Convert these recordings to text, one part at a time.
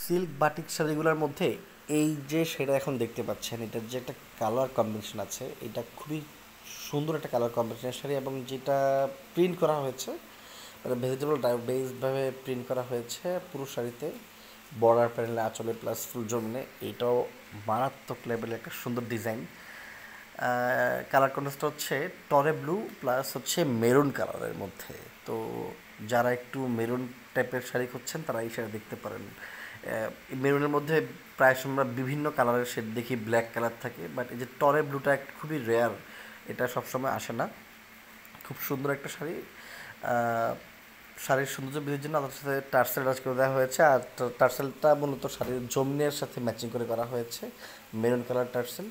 Silk batik শাড়িগুলোর মধ্যে এই যে সেটা এখন দেখতে পাচ্ছেন, এটার যে একটা কালার কম্বিনেশন আছে, এটা খুবই সুন্দর একটা কালার কম্বিনেশনের শাড়ি। এবং যেটা প্রিন্ট করা হয়েছে, মানে ভেজিটেবল বেসভাবে প্রিন্ট করা হয়েছে পুরো শাড়িতে, বর্ডার প্যানেলে, আঁচলে প্লাস ফুল জমিনে। এটাও মারাত্মক লেভেলের একটা সুন্দর ডিজাইন। কালার কন্ট্রাস্টটা হচ্ছে টরে ব্লু প্লাস হচ্ছে মেরুন কালারের মধ্যে। তো যারা একটু মেরুন টাইপের শাড়ি খুঁজছেন তারা এই শাড়ি দেখতে পারেন। মেরুনের মধ্যে প্রায় সময় আমরা বিভিন্ন কালারের শেড দেখি, ব্ল্যাক কালার থাকে, বাট এই যে টরে ব্লুটা খুবই রেয়ার, এটা সবসময় আসে না। খুব সুন্দর একটা শাড়ি। শাড়ির সৌন্দর্য বৃদ্ধির জন্য তার সাথে টার্সেল কাজ করে দেওয়া হয়েছে, আর টার্সেলটা মূলত শাড়ির জমিনের সাথে ম্যাচিং করে করা হয়েছে। মেরুন কালার টার্সেল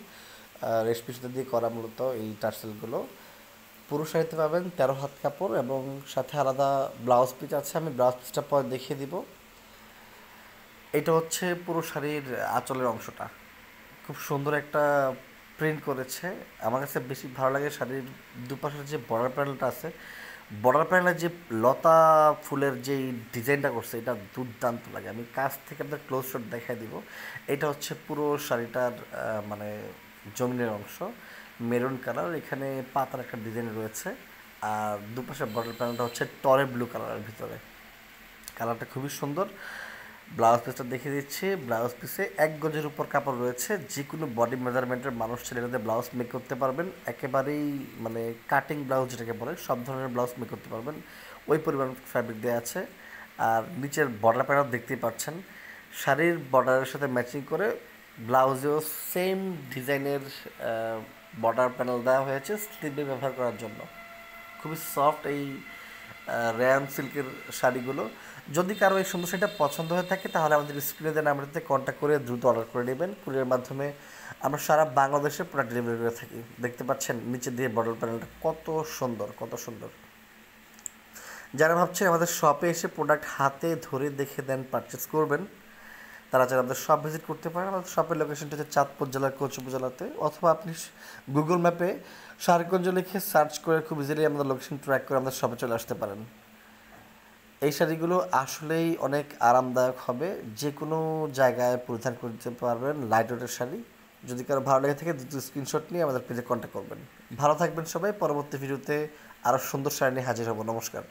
রেশমি সুতা দিয়ে করা মূলত এই টার্সেলগুলো। পুরো শাড়িতে পাবেন 13 হাত কাপড় এবং সাথে আলাদা ব্লাউজ পিস আছে, আমি ব্লাউজ পিসটা পরে দেখিয়ে দিব। এটা হচ্ছে পুরো শাড়ির আঁচলের অংশটা, খুব সুন্দর একটা প্রিন্ট করেছে। আমার কাছে বেশি ভালো লাগে শাড়ির দুপাশের যে বর্ডার প্যানেলটা আছে, বর্ডার প্যানেলের যে লতা ফুলের যে ডিজাইনটা করছে, এটা দুর্দান্ত লাগে। আমি কাছ থেকে আপনার ক্লোজ শট দেখাই দিব। এটা হচ্ছে পুরো শাড়িটার মানে জমিনের অংশ, মেরুন কালার, এখানে পাতার একটা ডিজাইন রয়েছে। আর দুপাশের বর্ডার প্যানেলটা হচ্ছে টরে ব্লু কালারের ভিতরে, কালারটা খুবই সুন্দর। ব্লাউজ পিসটা দেখিয়ে দিচ্ছি। ব্লাউজ পিসে 1 গজের উপর কাপড় রয়েছে, যে কোনো বডি মেজারমেন্টের মানুষ ছেলে এটাতে ব্লাউজ মেক করতে পারবেন। একেবারেই মানে কাটিং ব্লাউজ যেটাকে বলে, সব ধরনের ব্লাউজ মেক করতে পারবেন, ওই পরিমাণ ফ্যাব্রিক দেওয়া আছে। আর নিচের বর্ডার প্যানেল দেখতেই পাচ্ছেন, শাড়ির বর্ডারের সাথে ম্যাচিং করে ব্লাউজেও সেম ডিজাইনের বর্ডার প্যানেল দেওয়া হয়েছে স্লিভে ব্যবহার করার জন্য। খুবই সফট এই র্যান সিল্কের শাড়িগুলো। যদি কারো এই সুন্দর শাড়িটা পছন্দ হয়ে থাকে তাহলে আমাদের স্ক্রিনে দেওয়া নাম্বারটিতে কন্ট্যাক্ট করে দ্রুত অর্ডার করে নেবেন। কুরিয়ার মাধ্যমে আমরা সারা বাংলাদেশে প্রোডাক্ট ডেলিভারি করে থাকি। দেখতে পাচ্ছেন নিচে দিয়ে বর্ডার প্যানেলটা কত সুন্দর, কত সুন্দর। যারা ভাবছেন আমাদের শপে এসে প্রোডাক্ট হাতে ধরে দেখে দেন পারচেস করবেন, তারা যারা আমাদের শপ ভিজিট করতে পারেন। আমাদের শপের লোকেশনটা হচ্ছে চাঁদপুর জেলার কোচ উপজেলাতে, অথবা আপনি গুগল ম্যাপে সারগঞ্জ লিখে সার্চ করে খুব ইজিলি আমাদের লোকেশন ট্র্যাক করে আমাদের শপে চলে আসতে পারেন। এই শাড়িগুলো আসলেই অনেক আরামদায়ক হবে, যে কোনো জায়গায় পরিধান করতে পারবেন। লাইট ওয়েটের শাড়ি। যদি কারো ভালো লেগে থাকে দ্রুত স্ক্রিনশট নিয়ে আমাদের পেজে কন্ট্যাক্ট করবেন। ভালো থাকবেন সবাই। পরবর্তী ভিডিওতে আরও সুন্দর শাড়ি নিয়ে হাজির হব। নমস্কার।